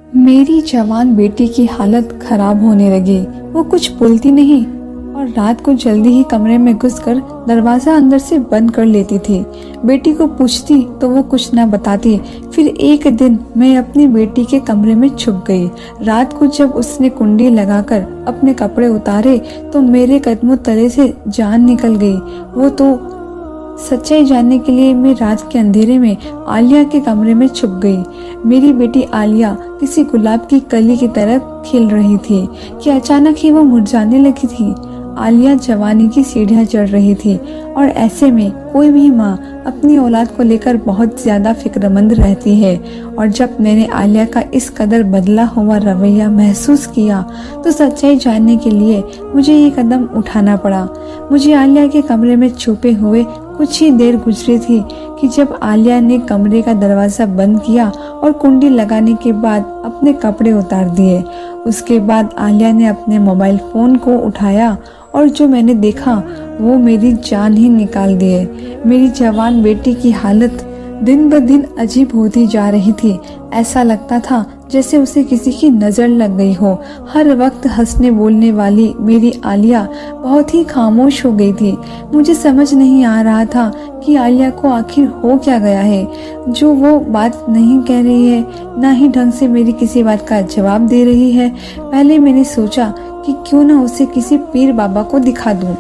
मेरी जवान बेटी की हालत खराब होने लगी। वो कुछ बोलती नहीं और रात को जल्दी ही कमरे में घुसकर दरवाजा अंदर से बंद कर लेती थी। बेटी को पूछती तो वो कुछ ना बताती। फिर एक दिन मैं अपनी बेटी के कमरे में छुप गई। रात को जब उसने कुंडी लगाकर अपने कपड़े उतारे तो मेरे कदमों तले से जान निकल गई। वो तो सच्चाई जानने के लिए मैं रात के अंधेरे में आलिया के कमरे में छुप गई। मेरी बेटी आलिया किसी गुलाब की कली की तरह खिल रही थी कि अचानक ही वो मुरझाने लगी थी। आलिया जवानी की सीढ़ियां चढ़ रही थी और ऐसे में कोई भी माँ अपनी औलाद को लेकर बहुत ज्यादा फिक्रमंद रहती है। और जब मैंने आलिया का इस कदर बदला हुआ रवैया महसूस किया तो सच्चाई जानने के लिए मुझे ये कदम उठाना पड़ा। मुझे आलिया के कमरे में छुपे हुए कुछ ही देर गुजरी थी कि जब आलिया ने कमरे का दरवाजा बंद किया और कुंडी लगाने के बाद अपने कपड़े उतार दिए। उसके बाद आलिया ने अपने मोबाइल फोन को उठाया और जो मैंने देखा वो मेरी जान ही निकाल दिए। मेरी जवान बेटी की हालत दिन ब दिन अजीब होती जा रही थी। ऐसा लगता था जैसे उसे किसी की नजर लग गई हो। हर वक्त हंसने बोलने वाली मेरी आलिया बहुत ही खामोश हो गई थी। मुझे समझ नहीं आ रहा था कि आलिया को आखिर हो क्या गया है जो वो बात नहीं कह रही है, ना ही ढंग से मेरी किसी बात का जवाब दे रही है। पहले मैंने सोचा कि क्यों ना उसे किसी पीर बाबा को दिखा दूं,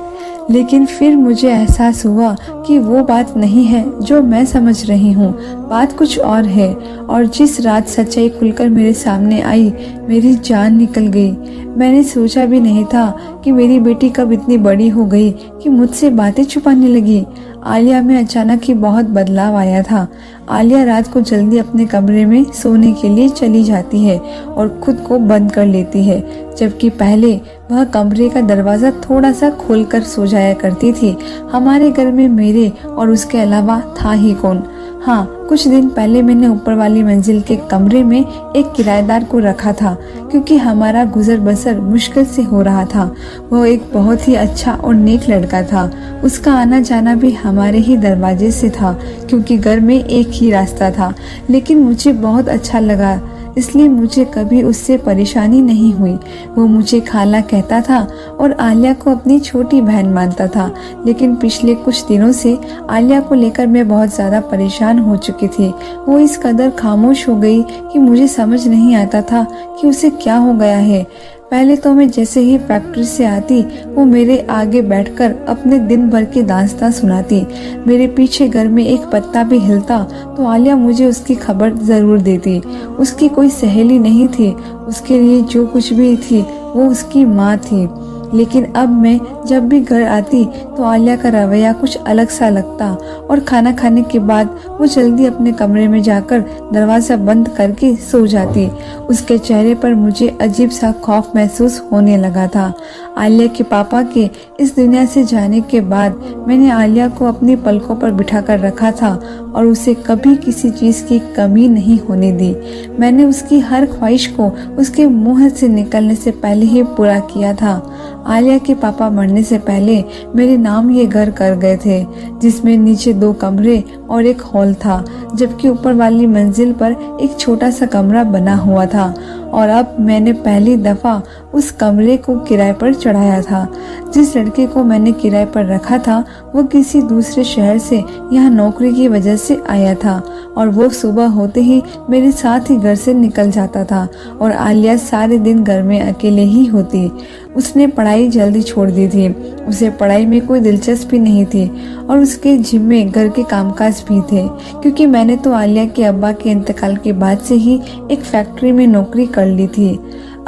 लेकिन फिर मुझे एहसास हुआ कि वो बात नहीं है जो मैं समझ रही हूँ। बात कुछ और है। और जिस रात सच्चाई खुलकर मेरे सामने आई मेरी जान निकल गई। मैंने सोचा भी नहीं था कि मेरी बेटी कब इतनी बड़ी हो गई कि मुझसे बातें छुपाने लगी। आलिया में अचानक ही बहुत बदलाव आया था। आलिया रात को जल्दी अपने कमरे में सोने के लिए चली जाती है और खुद को बंद कर लेती है, जबकि पहले वह कमरे का दरवाजा थोड़ा सा खोलकर सो जाया करती थी। हमारे घर में मेरे और उसके अलावा था ही कौन। हाँ, कुछ दिन पहले मैंने ऊपर वाली मंजिल के कमरे में एक किराएदार को रखा था क्योंकि हमारा गुजर बसर मुश्किल से हो रहा था। वो एक बहुत ही अच्छा और नेक लड़का था। उसका आना जाना भी हमारे ही दरवाजे से था क्योंकि घर में एक ही रास्ता था। लेकिन मुझे बहुत अच्छा लगा, इसलिए मुझे कभी उससे परेशानी नहीं हुई। वो मुझे खाला कहता था और आलिया को अपनी छोटी बहन मानता था। लेकिन पिछले कुछ दिनों से आलिया को लेकर मैं बहुत ज़्यादा परेशान हो चुकी थी। वो इस कदर खामोश हो गई कि मुझे समझ नहीं आता था कि उसे क्या हो गया है। पहले तो मैं जैसे ही फैक्ट्री से आती वो मेरे आगे बैठकर अपने दिन भर की दास्तां सुनाती। मेरे पीछे घर में एक पत्ता भी हिलता तो आलिया मुझे उसकी खबर जरूर देती। उसकी कोई सहेली नहीं थी, उसके लिए जो कुछ भी थी वो उसकी माँ थी। लेकिन अब मैं जब भी घर आती तो आलिया का रवैया कुछ अलग सा लगता और खाना खाने के बाद वो जल्दी अपने कमरे में जाकर दरवाजा बंद करके सो जाती। उसके चेहरे पर मुझे अजीब सा खौफ महसूस होने लगा था। आलिया के पापा के इस दुनिया से जाने के बाद मैंने आलिया को अपनी पलकों पर बिठाकर रखा था और उसे कभी किसी चीज की कमी नहीं होने दी। मैंने उसकी हर ख्वाहिश को उसके मुंह से निकलने से पहले ही पूरा किया था। आलिया के पापा मरने से पहले मेरे नाम ये घर कर गए थे, जिसमें नीचे 2 कमरे और एक हॉल था, जबकि ऊपर वाली मंजिल पर एक छोटा सा कमरा बना हुआ था। और अब मैंने पहली दफा उस कमरे को किराए पर चढ़ाया था। जिस लड़के को मैंने किराए पर रखा था वो किसी दूसरे शहर से यहाँ नौकरी की वजह से आया था और वो सुबह होते ही मेरे साथ ही घर से निकल जाता था और आलिया सारे दिन घर में अकेले ही होती। उसने पढ़ाई जल्दी छोड़ दी थी। उसे पढ़ाई में कोई दिलचस्पी नहीं थी और उसके जिम्मे घर के कामकाज भी थे, क्योंकि मैंने तो आलिया के अब्बा के इंतकाल के बाद से ही एक फैक्ट्री में नौकरी कर ली थी।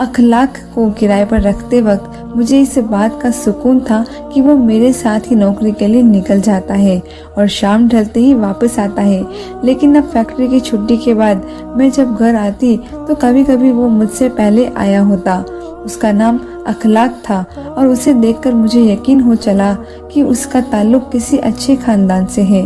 अखलाक को किराए पर रखते वक्त मुझे इस बात का सुकून था कि वो मेरे साथ ही नौकरी के लिए निकल जाता है और शाम ढलते ही वापस आता है। लेकिन अब फैक्ट्री की छुट्टी के बाद मैं जब घर आती तो कभी कभी वो मुझसे पहले आया होता। उसका नाम अखलाक था और उसे देखकर मुझे यकीन हो चला कि उसका ताल्लुक किसी अच्छे खानदान से है।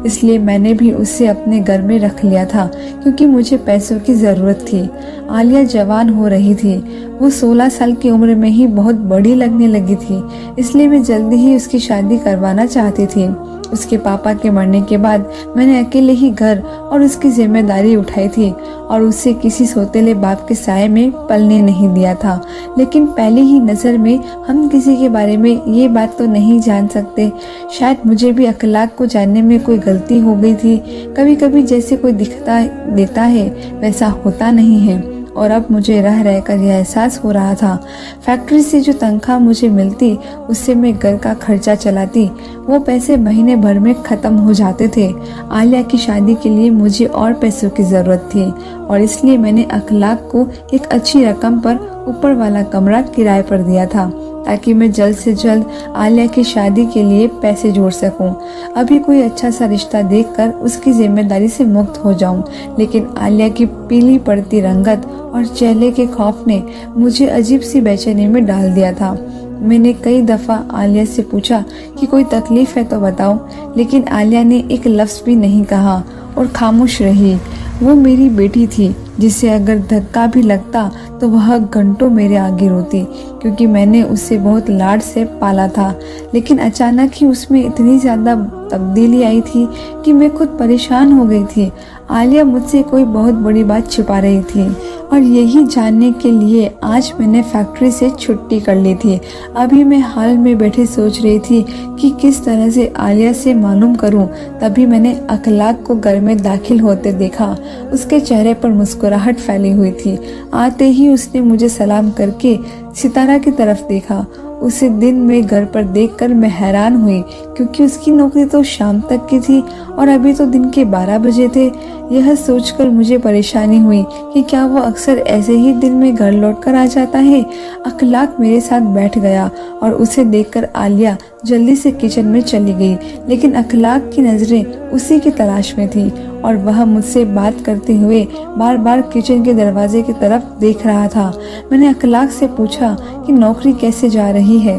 इसलिए मैंने भी उसे अपने घर में रख लिया था क्योंकि मुझे पैसों की ज़रूरत थी। आलिया जवान हो रही थी। वो 16 साल की उम्र में ही बहुत बड़ी लगने लगी थी, इसलिए मैं जल्दी ही उसकी शादी करवाना चाहती थी। उसके पापा के मरने के बाद मैंने अकेले ही घर और उसकी जिम्मेदारी उठाई थी और उसे किसी सौतेले बाप के साए में पलने नहीं दिया था। लेकिन पहली ही नज़र में हम किसी के बारे में ये बात तो नहीं जान सकते। शायद मुझे भी अखलाक को जानने में कोई गलती हो गई थी। कभी कभी जैसे कोई दिखता देता है वैसा होता नहीं है। और अब मुझे रह रहकर यह एहसास हो रहा था। फैक्ट्री से जो तनख्वाह मुझे मिलती उससे मैं घर का खर्चा चलाती। वो पैसे महीने भर में ख़त्म हो जाते थे। आलिया की शादी के लिए मुझे और पैसों की ज़रूरत थी और इसलिए मैंने अखलाक को एक अच्छी रकम पर ऊपर वाला कमरा किराए पर दिया था ताकि मैं जल्द से जल्द आलिया की शादी के लिए पैसे जोड़ सकूं। अभी कोई अच्छा सा रिश्ता देखकर उसकी जिम्मेदारी से मुक्त हो जाऊं। लेकिन आलिया की पीली पड़ती रंगत और चेहरे के खौफ ने मुझे अजीब सी बेचैनी में डाल दिया था। मैंने कई दफ़ा आलिया से पूछा कि कोई तकलीफ़ है तो बताओ, लेकिन आलिया ने एक लफ्ज़ भी नहीं कहा और खामोश रही। वो मेरी बेटी थी जिसे अगर धक्का भी लगता तो वह घंटों मेरे आगे रोती, क्योंकि मैंने उसे बहुत लाड से पाला था। लेकिन अचानक ही उसमें इतनी ज़्यादा तब्दीली आई थी कि मैं खुद परेशान हो गई थी। आलिया मुझसे कोई बहुत बड़ी बात छुपा रही थी और यही जानने के लिए आज मैंने फैक्ट्री से छुट्टी कर ली थी। अभी मैं हाल में बैठे सोच रही थी कि किस तरह से आलिया से मालूम करूं। तभी मैंने अखलाक को घर में दाखिल होते देखा। उसके चेहरे पर मुस्कुराहट फैली हुई थी। आते ही उसने मुझे सलाम करके सितारा की तरफ देखा। उसे दिन में घर पर देखकर मैं हैरान हुई, क्योंकि उसकी नौकरी तो शाम तक की थी और अभी तो दिन के 12 बजे थे। यह सोचकर मुझे परेशानी हुई कि क्या वो अक्सर ऐसे ही दिन में घर लौटकर आ जाता है। अखलाक मेरे साथ बैठ गया और उसे देखकर आलिया जल्दी से किचन में चली गई। लेकिन अखलाक की नज़रें उसी की तलाश में थी और वह मुझसे बात करते हुए बार बार किचन के दरवाजे की तरफ देख रहा था। मैंने अखलाक से पूछा कि नौकरी कैसे जा रही है।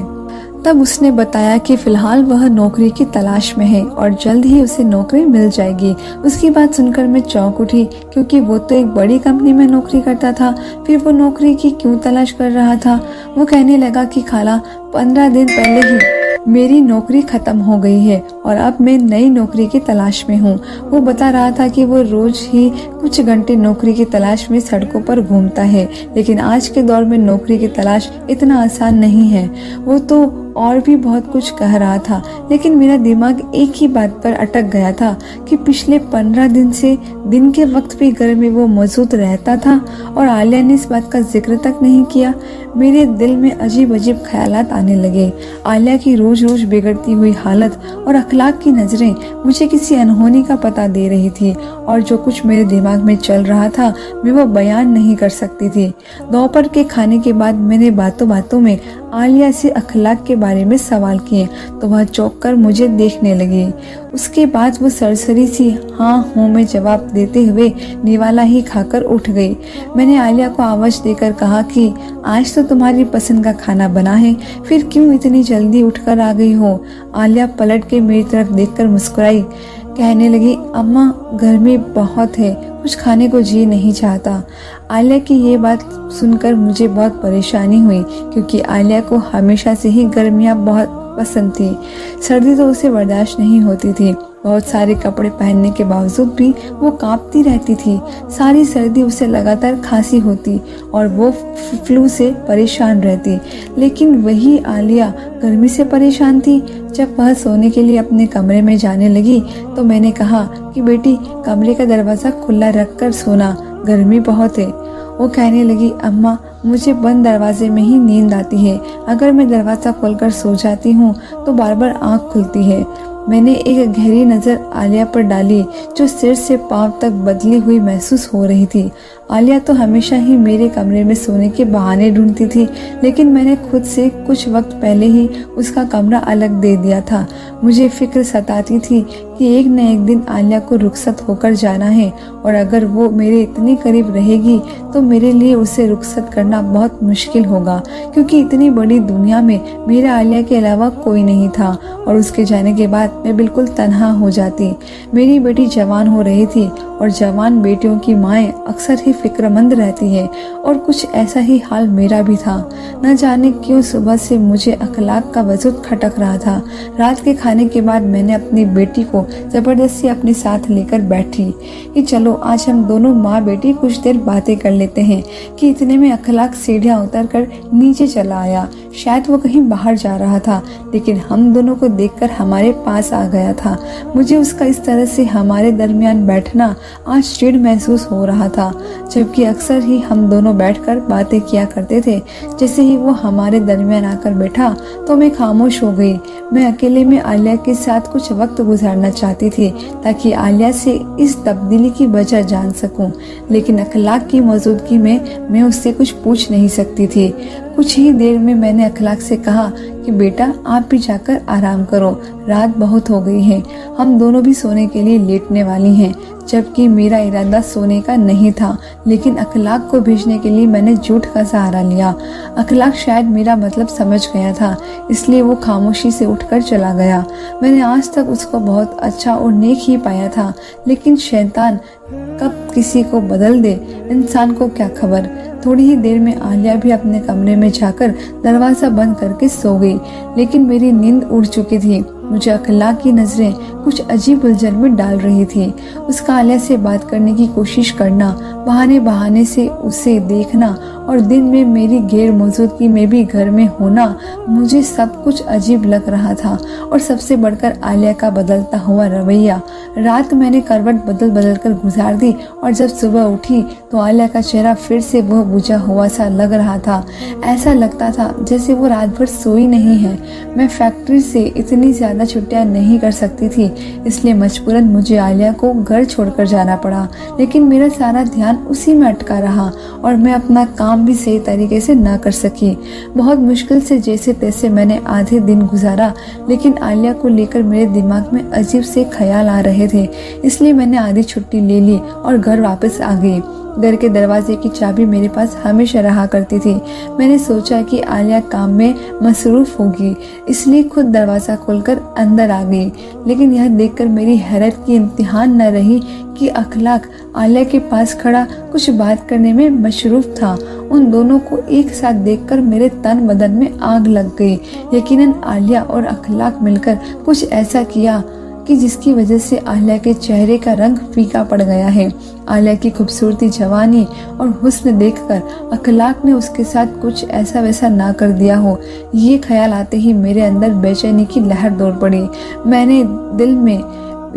तब उसने बताया कि फिलहाल वह नौकरी की तलाश में है और जल्द ही उसे नौकरी मिल जाएगी। उसकी बात सुनकर मैं चौंक उठी, क्योंकि वो तो एक बड़ी कंपनी में नौकरी करता था, फिर वो नौकरी की क्यों तलाश कर रहा था। वो कहने लगा कि खाला 15 दिन पहले ही मेरी नौकरी खत्म हो गई है और अब मैं नई नौकरी की तलाश में हूँ। वो बता रहा था कि वो रोज ही कुछ घंटे नौकरी की तलाश में सड़कों पर घूमता है, लेकिन आज के दौर में नौकरी की तलाश इतना आसान नहीं है। वो तो और भी बहुत कुछ कह रहा था, लेकिन मेरा दिमाग एक ही बात पर अटक गया था कि पिछले 15 दिन से दिन के वक्त भी घर में वो मौजूद रहता था और आलिया ने इस बात का जिक्र तक नहीं किया। मेरे दिल में अजीब अजीब ख्यालात आने लगे। आलिया की रोज रोज बिगड़ती हुई हालत और अखलाक की नजरें मुझे किसी अनहोनी का पता दे रही थी और जो कुछ मेरे दिमाग में चल रहा था मैं वो बयान नहीं कर सकती थी। दोपहर के खाने के बाद मैंने बातों बातों में आलिया से अखलाक के बारे में सवाल किए तो वह चौंक कर मुझे देखने लगी। उसके बाद वो सरसरी सी हाँ हूँ में जवाब देते हुए निवाला ही खाकर उठ गई। मैंने आलिया को आवाज़ देकर कहा कि आज तो तुम्हारी पसंद का खाना बना है, फिर क्यों इतनी जल्दी उठकर आ गई हो। आलिया पलट के मेरी तरफ देखकर मुस्कुराई, कहने लगी अम्मा गर्मी बहुत है, कुछ खाने को जी नहीं चाहता। आलिया की ये बात सुनकर मुझे बहुत परेशानी हुई, क्योंकि आलिया को हमेशा से ही गर्मियाँ बहुत पसंद थी। सर्दी तो उसे बर्दाश्त नहीं होती थी। बहुत सारे कपड़े पहनने के बावजूद भी वो कांपती रहती थी। सारी सर्दी उसे लगातार खांसी होती और वो फ्लू से परेशान रहती। लेकिन वही आलिया गर्मी से परेशान थी। जब वह सोने के लिए अपने कमरे में जाने लगी तो मैंने कहा कि बेटी कमरे का दरवाज़ा खुला रखकर सोना, गर्मी बहुत है। वो कहने लगी अम्मा मुझे बंद दरवाजे में ही नींद आती है, अगर मैं दरवाज़ा खोलकर सो जाती हूँ तो बार बार आँख खुलती है। मैंने एक गहरी नज़र आलिया पर डाली जो सिर से पांव तक बदली हुई महसूस हो रही थी। आलिया तो हमेशा ही मेरे कमरे में सोने के बहाने ढूंढती थी, लेकिन मैंने खुद से कुछ वक्त पहले ही उसका कमरा अलग दे दिया था। मुझे फिक्र सताती थी कि एक न एक दिन आलिया को रुखसत होकर जाना है और अगर वो मेरे इतनी करीब रहेगी तो मेरे लिए उसे रुखसत करना बहुत मुश्किल होगा, क्योंकि इतनी बड़ी दुनिया में मेरा आलिया के अलावा कोई नहीं था और उसके जाने के बाद मैं बिल्कुल तन्हा हो जाती। मेरी बेटी जवान हो रही थी और जवान बेटियों की माएँ अक्सर ही फिक्रमंद रहती है और कुछ ऐसा ही हाल मेरा भी था। न जाने क्यों सुबह से मुझे अखलाक का वजूद खटक रहा था। रात के खाने के बाद मैंने अपनी बेटी को जबरदस्ती अपने साथ लेकर बैठी कि चलो आज हम दोनों माँ बेटी कुछ देर बातें कर लेते हैं कि इतने में अखलाक सीढ़ियाँ उतर कर नीचे चला आया। शायद वो कहीं बाहर जा रहा था, लेकिन हम दोनों को देखकर हमारे पास आ गया था। मुझे उसका इस तरह से हमारे दरमियान बैठना आज चिढ़ महसूस हो रहा था, जबकि अक्सर ही हम दोनों बैठकर बातें किया करते थे। जैसे ही वो हमारे दरमियान आकर बैठा तो मैं खामोश हो गई। मैं अकेले में आलिया के साथ कुछ वक्त गुजारना चाहती थी ताकि आलिया से इस तब्दीली की वजह जान सकूं, लेकिन अखलाक की मौजूदगी में मैं उससे कुछ पूछ नहीं सकती थी। कुछ ही देर में मैंने अखलाक से कहा कि बेटा आप भी जाकर आराम करो, रात बहुत हो गई है, हम दोनों भी सोने के लिए लेटने वाली हैं। जबकि मेरा इरादा सोने का नहीं था, लेकिन अखलाक को भेजने के लिए मैंने झूठ का सहारा लिया। अखलाक शायद मेरा मतलब समझ गया था, इसलिए वो खामोशी से उठकर चला गया। मैंने आज तक उसको बहुत अच्छा और नेक ही पाया था, लेकिन शैतान कब किसी को बदल दे इंसान को क्या खबर। थोड़ी ही देर में आलिया भी अपने कमरे में जाकर दरवाजा बंद करके सो गई, लेकिन मेरी नींद उड़ चुकी थी। मुझे अखलाक की नजरें कुछ अजीब उलझन में डाल रही थी। उसका आलिया से बात करने की कोशिश करना, बहाने बहाने से उसे देखना और दिन में मेरी गैर मौजूदगी में भी घर में होना, मुझे सब कुछ अजीब लग रहा था। और सबसे बढ़कर आलिया का बदलता हुआ रवैया। रात मैंने करवट बदल बदल कर गुजार दी और जब सुबह उठी तो आलिया का चेहरा फिर से वह बुझा हुआ सा लग रहा था। ऐसा लगता था जैसे वो रात भर सोई नहीं है। मैं फैक्ट्री से इतनी ज्यादा छुट्टियां नहीं कर सकती थी, इसलिए मजबूरन मुझे आलिया को घर छोड़कर जाना पड़ा। लेकिन मेरा सारा ध्यान उसी में अटका रहा और मैं अपना काम भी सही तरीके से ना कर सकी। बहुत मुश्किल से जैसे तैसे मैंने आधे दिन गुजारा, लेकिन आलिया को लेकर मेरे दिमाग में अजीब से ख्याल आ रहे थे। इसलिए मैंने आधी छुट्टी ले ली और घर वापस आ गई। घर के दरवाजे की चाबी मेरे पास हमेशा रहा करती थी। मैंने सोचा कि आलिया काम में मसरूफ होगी, इसलिए खुद दरवाज़ा खोलकर अंदर आ गई। लेकिन यह देखकर मेरी हैरत की इम्तिहान न रही कि अखलाक आलिया के पास खड़ा कुछ बात करने में मशरूफ था। उन दोनों को एक साथ देखकर मेरे तन बदन में आग लग गई। यकीनन आलिया और अखलाक मिलकर कुछ ऐसा किया कि जिसकी वजह से आलिया के चेहरे का रंग फीका पड़ गया है। आलिया की खूबसूरती, जवानी और हुस्न देखकर अखलाक ने उसके साथ कुछ ऐसा वैसा ना कर दिया हो, ये ख्याल आते ही मेरे अंदर बेचैनी की लहर दौड़ पड़ी। मैंने दिल में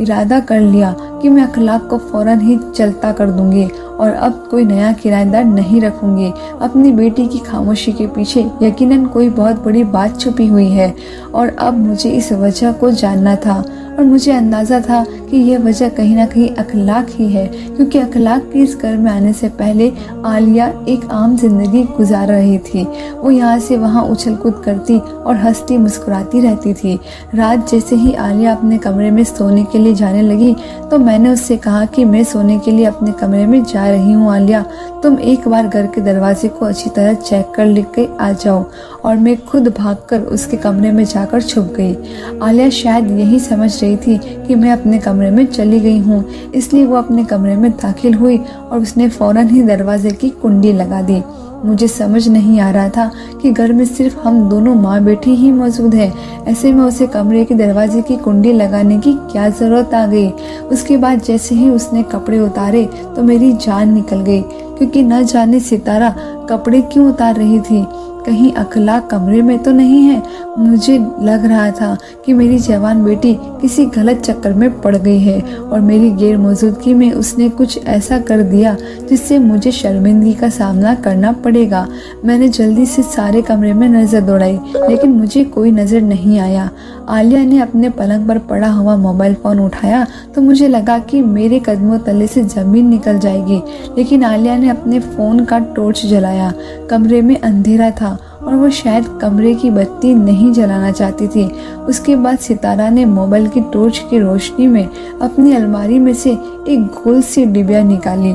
इरादा कर लिया कि मैं अखलाक को फौरन ही चलता कर दूंगी और अब कोई नया किराएदार नहीं रखूंगी। अपनी बेटी की खामोशी के पीछे यकीनन कोई बहुत बड़ी बात छुपी हुई है और अब मुझे इस वजह को जानना था। और मुझे अंदाज़ा था कि यह वजह कहीं ना कहीं अखलाक ही है, क्योंकि अखलाक के इस घर में आने से पहले आलिया एक आम जिंदगी गुजार रही थी। वो यहाँ से वहाँ उछल कूद करती और हंसती मुस्कुराती रहती थी। रात जैसे ही आलिया अपने कमरे में सोने के लिए जाने लगी तो मैंने उससे कहा कि मैं सोने के लिए अपने कमरे में जा रही हूँ आलिया, तुम एक बार घर के दरवाजे को अच्छी तरह चेक कर लिख के आ जाओ। और मैं खुद भागकर उसके कमरे में जाकर छुप गई। आलिया शायद यही समझ रही थी कि मैं अपने कमरे में चली गई हूँ, इसलिए वो अपने कमरे में दाखिल हुई और उसने फौरन ही दरवाजे की कुंडी लगा दी। मुझे समझ नहीं आ रहा था कि घर में सिर्फ हम दोनों माँ बेटी ही मौजूद है। ऐसे में उसे कमरे के दरवाजे की कुंडी लगाने की क्या जरूरत आ गई। उसके बाद जैसे ही उसने कपड़े उतारे तो मेरी जान निकल गई, क्योंकि न जाने सितारा कपड़े क्यों उतार रही थी। कहीं अखलाक कमरे में तो नहीं है। मुझे लग रहा था कि मेरी जवान बेटी किसी गलत चक्कर में पड़ गई है और मेरी गैर मौजूदगी में उसने कुछ ऐसा कर दिया जिससे मुझे शर्मिंदगी का सामना करना पड़ेगा। मैंने जल्दी से सारे कमरे में नजर दौड़ाई, लेकिन मुझे कोई नजर नहीं आया। आलिया ने अपने पलंग पर पड़ा हुआ मोबाइल फोन उठाया तो मुझे लगा कि मेरे कदमों तले से जमीन निकल जाएगी, लेकिन आलिया ने अपने फोन का टॉर्च जलाया। कमरे में अंधेरा था और वो शायद कमरे की बत्ती नहीं जलाना चाहती थी। उसके बाद सितारा ने मोबाइल की टॉर्च की रोशनी में अपनी अलमारी में से एक गोल सी डिबिया निकाली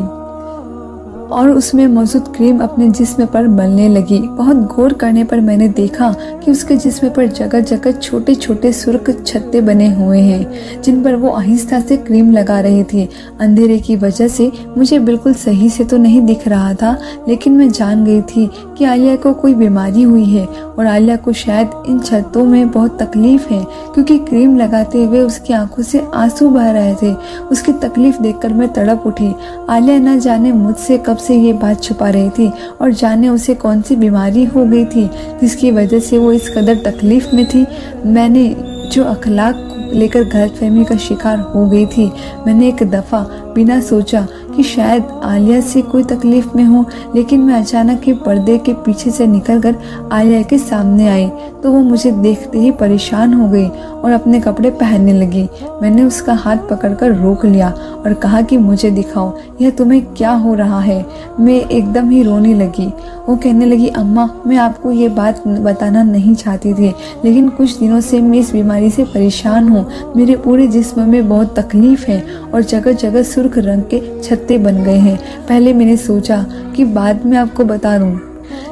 और उसमें मौजूद क्रीम अपने जिस्म पर मलने लगी। बहुत गौर करने पर मैंने देखा कि उसके जिस्म पर जगह जगह छोटे छोटे सुर्ख छत्ते बने हुए हैं, जिन पर वो आहिस्ता से क्रीम लगा रही थी। अंधेरे की वजह से मुझे बिल्कुल सही से तो नहीं दिख रहा था, लेकिन मैं जान गई थी कि आलिया को कोई बीमारी हुई है और आलिया को शायद इन छत्तों में बहुत तकलीफ है, क्योंकि क्रीम लगाते हुए उसकी आंखों से आंसू बह रहे थे। उसकी तकलीफ देखकर मैं तड़प उठी। आलिया न जाने मुझसे कब से ये बात छुपा रही थी और जाने उसे कौन सी बीमारी हो गई थी जिसकी वजह से वो इस कदर तकलीफ में थी। मैंने जो अखलाक लेकर गलतफहमी का शिकार हो गई थी, मैंने एक दफ़ा बिना सोचा कि शायद आलिया से कोई तकलीफ में हो, लेकिन मैं अचानक ही पर्दे के पीछे से निकलकर आलिया के सामने आई तो वो मुझे देखते ही परेशान हो गई और अपने कपड़े पहनने लगी। मैंने उसका हाथ पकड़कर रोक लिया और कहा कि मुझे दिखाओ, यह तुम्हें क्या हो रहा है। मैं एकदम ही रोने लगी। वो कहने लगी, अम्मा मैं आपको ये बात बताना नहीं चाहती थी, लेकिन कुछ दिनों से मैं इस बीमारी से परेशान हूँ। मेरे पूरे जिस्म में बहुत तकलीफ है और जगह जगह सुर्ख रंग के छत्ते बन गए हैं। पहले मैंने सोचा कि बाद में आपको बता दूं,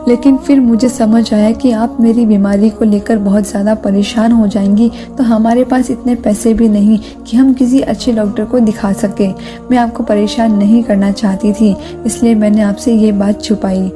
लेकिन फिर मुझे समझ आया कि आप मेरी बीमारी को लेकर बहुत ज़्यादा परेशान हो जाएंगी, तो हमारे पास इतने पैसे भी नहीं कि हम किसी अच्छे डॉक्टर को दिखा सके। मैं आपको परेशान नहीं करना चाहती थी, इसलिए मैंने आपसे ये बात छुपाई।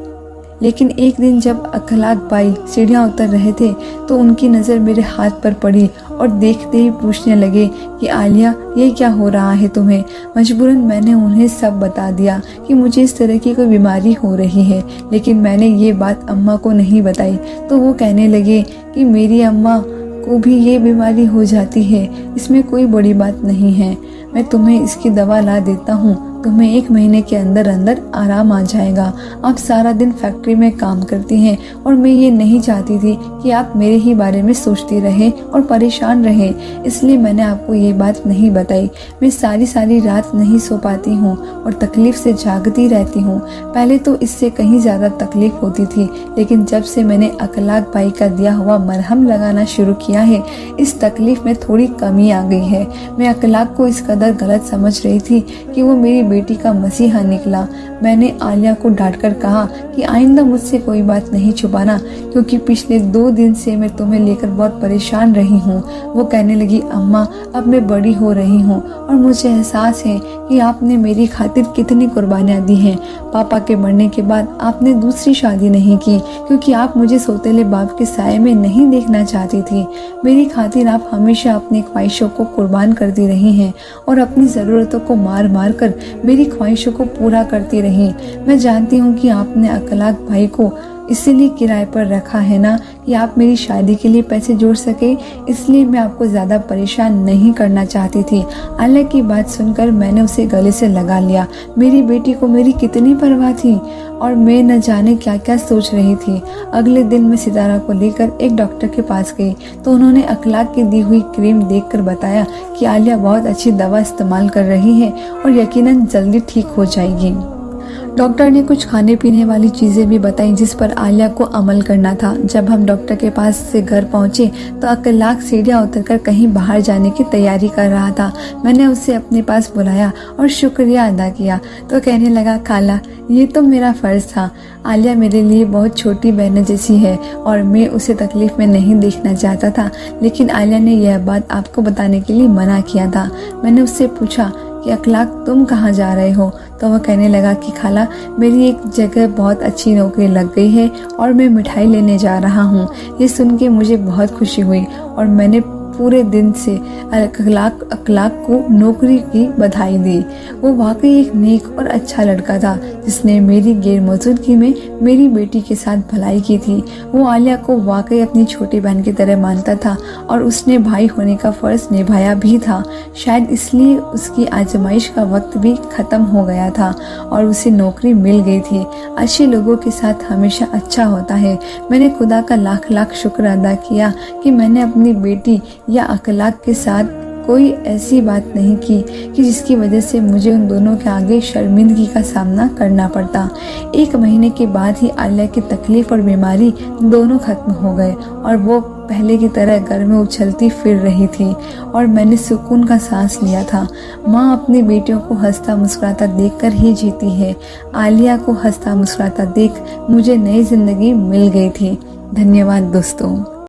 लेकिन एक दिन जब अखलाक भाई सीढ़ियाँ उतर रहे थे तो उनकी नज़र मेरे हाथ पर पड़ी और देखते ही पूछने लगे कि आलिया ये क्या हो रहा है तुम्हें। मजबूरन मैंने उन्हें सब बता दिया कि मुझे इस तरह की कोई बीमारी हो रही है, लेकिन मैंने ये बात अम्मा को नहीं बताई। तो वो कहने लगे कि मेरी अम्मा को भी ये बीमारी हो जाती है, इसमें कोई बड़ी बात नहीं है, मैं तुम्हें इसकी दवा ला देता हूँ, तुम्हें 1 महीने के अंदर अंदर आराम आ जाएगा। आप सारा दिन फैक्ट्री में काम करती हैं और मैं ये नहीं चाहती थी कि आप मेरे ही बारे में सोचती रहे और परेशान रहे, इसलिए मैंने आपको ये बात नहीं बताई। मैं सारी रात नहीं सो पाती हूँ और तकलीफ से जागती रहती हूँ। पहले तो इससे कहीं ज़्यादा तकलीफ होती थी, लेकिन जब से मैंने अखलाक भाई का दिया हुआ मरहम लगाना शुरू किया है, इस तकलीफ में थोड़ी कमी आ गई है। मैं अखलाक को इस कदर गलत समझ रही थी कि वो मेरी बेटी का मसीहा निकला। मैंने आलिया को डांटकर कहा कि आइंदा मुझसे कोई बात नहीं छुपाना, क्योंकि पिछले 2 दिन से मैं तुम्हें लेकर बहुत परेशान रही हूँ। वो कहने लगी, अम्मा अब मैं बड़ी हो रही हूँ और मुझे एहसास है कि आपने मेरी खातिर कितनी कुर्बानियाँ दी हैं। पापा के मरने के बाद आपने दूसरी शादी नहीं की, क्योंकि आप मुझे सौतेले बाप के साये में नहीं देखना चाहती थी। मेरी खातिर आप हमेशा अपनी ख्वाहिशों को कुर्बान करती रही हैं और अपनी ज़रूरतों को मार मार कर मेरी ख्वाहिशों को पूरा करती रही। मैं जानती हूँ कि आपने अखलाक भाई को इसीलिए किराए पर रखा है ना, कि आप मेरी शादी के लिए पैसे जोड़ सके, इसलिए मैं आपको ज़्यादा परेशान नहीं करना चाहती थी। आलिया की बात सुनकर मैंने उसे गले से लगा लिया। मेरी बेटी को मेरी कितनी परवाह थी और मैं न जाने क्या क्या सोच रही थी। अगले दिन मैं सितारा को लेकर एक डॉक्टर के पास गई तो उन्होंने अखलाक की दी हुई क्रीम देखकर बताया कि आलिया बहुत अच्छी दवा इस्तेमाल कर रही है और यकीनन जल्दी ठीक हो जाएगी। डॉक्टर ने कुछ खाने पीने वाली चीज़ें भी बताई जिस पर आलिया को अमल करना था। जब हम डॉक्टर के पास से घर पहुंचे तो अखलाक सीढ़ियाँ उतरकर कहीं बाहर जाने की तैयारी कर रहा था। मैंने उसे अपने पास बुलाया और शुक्रिया अदा किया तो कहने लगा, खाला ये तो मेरा फ़र्ज़ था। आलिया मेरे लिए बहुत छोटी बहन जैसी है और मैं उसे तकलीफ़ में नहीं देखना चाहता था, लेकिन आलिया ने यह बात आपको बताने के लिए मना किया था। मैंने उससे पूछा कि अखलाक तुम कहाँ जा रहे हो, तो वह कहने लगा कि खाला मेरी एक जगह बहुत अच्छी नौकरी लग गई है और मैं मिठाई लेने जा रहा हूँ। ये सुन के मुझे बहुत खुशी हुई और मैंने पूरे दिन से अखलाक को नौकरी की बधाई दी। वो वाकई एक नेक और अच्छा लड़का था जिसने मेरी गैर मौजूदगी में मेरी बेटी के साथ भलाई की थी। वो आलिया को वाकई अपनी छोटी बहन की तरह मानता था और उसने भाई होने का फ़र्ज़ निभाया भी था। शायद इसलिए उसकी आजमाइश का वक्त भी ख़त्म हो गया था और उसे नौकरी मिल गई थी। अच्छे लोगों के साथ हमेशा अच्छा होता है। मैंने खुदा का लाख लाख शुक्र अदा किया कि मैंने अपनी बेटी या अखलाक के साथ कोई ऐसी बात नहीं की कि जिसकी वजह से मुझे उन दोनों के आगे शर्मिंदगी का सामना करना पड़ता। 1 महीने के बाद ही आलिया की तकलीफ और बीमारी दोनों खत्म हो गए और वो पहले की तरह घर में उछलती फिर रही थी और मैंने सुकून का सांस लिया था। माँ अपनी बेटियों को हंसता मुस्कुराता देखकर ही जीती है। आलिया को हंसता मुस्कुराता देख मुझे नई जिंदगी मिल गई थी। धन्यवाद दोस्तों।